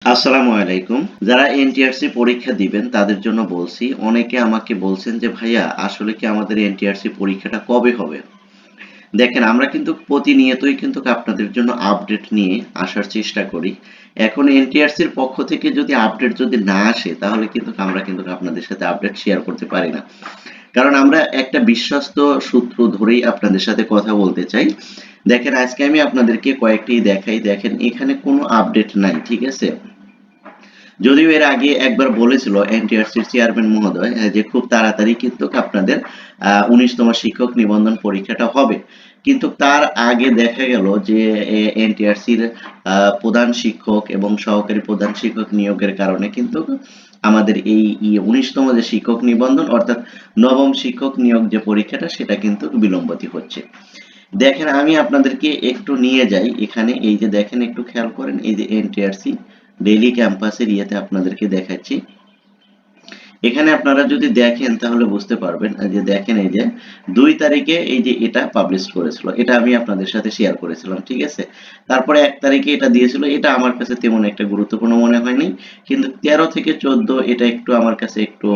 আসসালামু আলাইকুম। যারা এনটিআরসি পরীক্ষা দিবেন তাদের জন্য বলছি, অনেকে আমাকে বলছেন যে ভাইয়া আসলে কি আমাদের এনটিআরসি পরীক্ষাটা কবে হবে? দেখেন আমরা কিন্তু প্রতিনিয়তই কিন্তু আপনাদের জন্য আপডেট নিয়ে আসার চেষ্টা করি। এখন এনটিআরসির পক্ষ থেকে যদি আপডেট যদি না আসে তাহলে কিন্তু আমরা কিন্তু আপনাদের সাথে আপডেট শেয়ার করতে পারি না। কারণ আমরা একটা বিশ্বস্ত সূত্র ধরেই আপনাদের সাথে কথা বলতে চাই। দেখেন আজকে আমি আপনাদেরকে কয়েকটি দেখাই, দেখেন এখানে কোনো আপডেট নাই, ঠিক আছে? যদিও এর আগে একবার বলেছিল এনটিআরসির চেয়ারম্যান মহোদয় যে খুব তাড়াতাড়ি কিন্তু আপনাদের ১৯তম শিক্ষক নিবন্ধন পরীক্ষাটা হবে। কিন্তু তার আগে দেখা গেল যে এনটিআরসির প্রধান শিক্ষক এবং সহকারী প্রধান শিক্ষক নিয়োগের কারণে কিন্তু আমাদের এই ১৯তম যে শিক্ষক নিবন্ধন অর্থাৎ নবম শিক্ষক নিয়োগ যে পরীক্ষাটা সেটা কিন্তু বিলম্বিত হচ্ছে। দেখেন আমি আপনাদেরকে একটু নিয়ে যাই এখানে, এই যে দেখেন একটু খেয়াল করেন, এই যে এনটিআরসি ডেইলি ক্যাম্পাসের ইয়েতে আপনাদেরকে দেখাচ্ছি। এখানে আপনারা যদি দেখেন তাহলে বুঝতে পারবেন যে দেখেন এই যে ২ তারিখে এই যে এটা পাবলিশ করেছিল। এটা আমি আপনাদের সাথে শেয়ার করেছিলাম, ঠিক আছে? তারপরে ১ তারিখে এটা দিয়েছিল। এটা আমার কাছে তেমন একটা গুরুত্বপূর্ণ মনে হয়নি। কিন্তু ১৩ থেকে ১৪ এটা একটু আমার কাছে একটু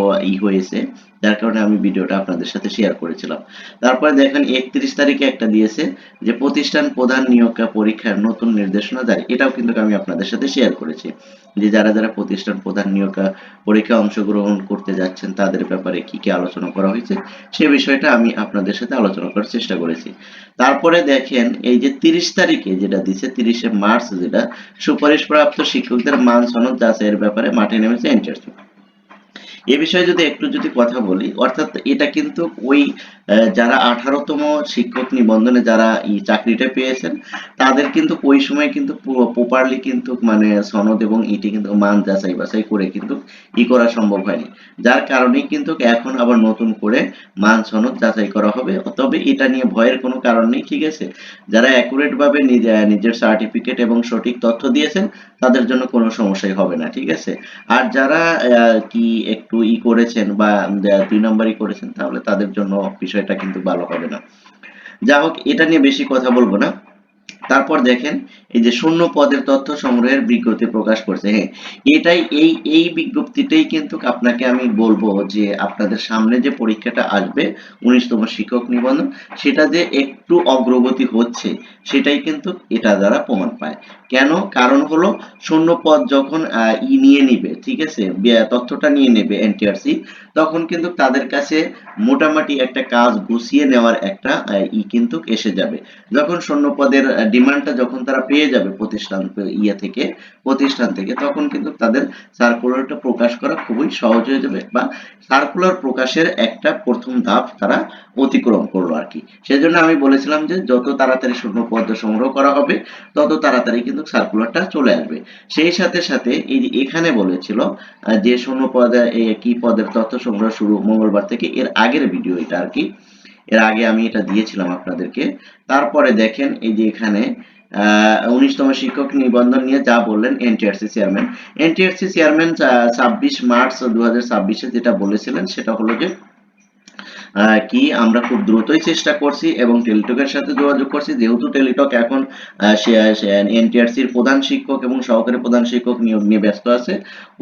হয়েছে। যার কারণে আমি ভিডিওটা আপনাদের সাথে শেয়ার করেছিলাম। তারপরে দেখেন ৩১ তারিখে একটা দিয়েছে যে প্রতিষ্ঠান প্রধান নিয়োগ পরীক্ষার নতুন নির্দেশনা জারি। এটাও কিন্তু আমি আপনাদের সাথে শেয়ার করেছি। যে যারা প্রতিষ্ঠান প্রধান নিয়োগ পরীক্ষায় অংশগ্রহণ করতে যাচ্ছেন তাদের ব্যাপারে কি আলোচনা করা হয়েছে সে বিষয়টা আমি আপনাদের সাথে আলোচনা করার চেষ্টা করেছি। তারপরে দেখেন এই যে ৩০ তারিখে যেটা দিছে, ৩০শে মার্চ যেটা সুপারিশপ্রাপ্ত শিক্ষকদের মান সনদ যাচাইয়ের ব্যাপারে মাঠে নেমেছে এনটিআরসি। এ বিষয়ে যদি একটু যদি কথা বলি, অর্থাৎ এটা কিন্তু ওই যারা ১৮তম শিক্ষক নিবন্ধনে যারা চাকরিটা পেয়েছেন তাদের কিন্তু ওই সময় কিন্তু প্রপারলি কিন্তু মানে সনদ এবং ইটি কিন্তু মান যাচাই বাছাই করে কিন্তু করা সম্ভব হয়নি। যার কারণেই কিন্তু এখন আবার নতুন করে মান সনদ যাচাই করা হবে। তবে এটা নিয়ে ভয়ের কোনো কারণ নেই, ঠিক আছে? যারা অ্যাকুরেট ভাবে নিজের সার্টিফিকেট এবং সঠিক তথ্য দিয়েছেন তাদের জন্য কোনো সমস্যাই হবে না, ঠিক আছে? আর যারা কি একটু করেছেন বা ২ নাম্বারি করেছেন তাহলে তাদের জন্য বিষয়টা কিন্তু ভালো হবে না। যা হোক এটা নিয়ে বেশি কথা বলব না। তারপর দেখেন এই যে শূন্য পদের তথ্য সংগ্রহের বিজ্ঞপ্তি প্রকাশ করছে। হ্যাঁ, এটাই এই বিজ্ঞপ্তিটাই কিন্তু আপনাকে আমি বলবো যে আপনাদের সামনে যে পরীক্ষাটা আসবে ১৯তম শিক্ষক নিবন্ধন সেটা যে একটু অগ্রগতি হচ্ছে সেটাই কিন্তু এটা দ্বারা প্রমাণ পায়। কেন? কারণ হলো শূন্য পদ যখন নিয়ে নিবে, ঠিক আছে? তথ্যটা নিয়ে নেবে এনটিআরসি তখন কিন্তু তাদের কাছে মোটামুটি একটা কাজ গুছিয়ে নেওয়ার একটা কিন্তু এসে যাবে। যখন শূন্য পদের ডিমান্ডটা যখন তারা পেয়ে যাবে প্রতিষ্ঠান থেকে তখন কিন্তু তাদের সার্কুলারটা প্রকাশ করা খুবই সহজ হয়ে যাবে বা সার্কুলার প্রকাশের একটা প্রথম ধাপ তারা অতিক্রম করলো আর কি। সেজন্য আমি বলেছিলাম যে যত তাড়াতাড়ি শূন্য পদ সংগ্রহ করা হবে তত তাড়াতাড়ি কিন্তু সার্কুলারটা চলে আসবে। সেই সাথে সাথে এই যে এখানে বলেছিল যে শূন্য পদে কি পদের তথ্য সংগ্রহ শুরু মঙ্গলবার থেকে, এর আগের ভিডিও এটা আর কি। এর আগে আমি এটা দিয়েছিলাম আপনাদেরকে। তারপরে দেখেন এই যে এখানে ১৯তম শিক্ষক নিবন্ধন নিয়ে যা বললেন NTRC chairman. NTRC chairman ২৬ March ২০২৬ যেটা বলেছিলেন সেটা হলো যে কি আমরা খুব দ্রুতই চেষ্টা করছি এবং টেলিটকের সাথে যোগাযোগ করছি, যেহেতু টেলিটক এখন এনটিআরসির প্রধান শিক্ষক এবং সহকারী প্রধান শিক্ষক নিয়োগ নিয়ে ব্যস্ত আছে,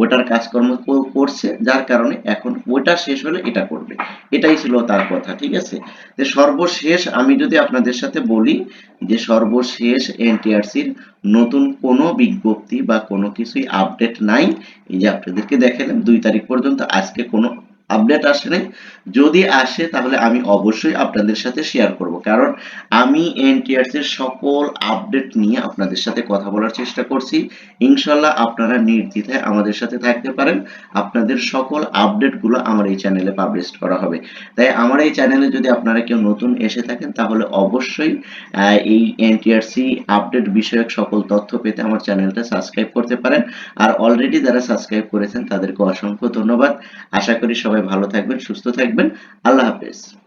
ওটার কাজকর্ম করছে যার কারণে এখন ওটা শেষ হলে এটা করবে। এটাই ছিল তার কথা, ঠিক আছে? যে সর্বশেষ আমি যদি আপনাদের সাথে বলি যে সর্বশেষ এনটিআরসির নতুন কোনো বিজ্ঞপ্তি বা কোনো কিছুই আপডেট নাই। এই যে আপনাদেরকে দেখালাম ২ তারিখ পর্যন্ত আজকে কোনো আপডেট আসে নাই। যদি আসে তাহলে আমি অবশ্যই আপনাদের সাথে শেয়ার করব, কারণ আমি এনটিআরসির সকল আপডেট নিয়ে আপনাদের সাথে কথা বলার চেষ্টা করছি। ইনশাল্লাহ আপনারা নির্দ্বিধায় আমাদের সাথে থাকতে পারেন। আপনাদের সকল আপডেটগুলো আমার এই চ্যানেলে পাবলিশ করা হবে। তাই আমার এই চ্যানেলে যদি আপনারা কেউ নতুন এসে থাকেন তাহলে অবশ্যই এই এনটিআরসি আপডেট বিষয়ক সকল তথ্য পেতে আমার চ্যানেলটা সাবস্ক্রাইব করতে পারেন। আর অলরেডি যারা সাবস্ক্রাইব করেছেন তাদেরকে অসংখ্য ধন্যবাদ। আশা করি সবাই ভালো থাকবেন, সুস্থ থাকবেন। আল্লাহ হাফেজ।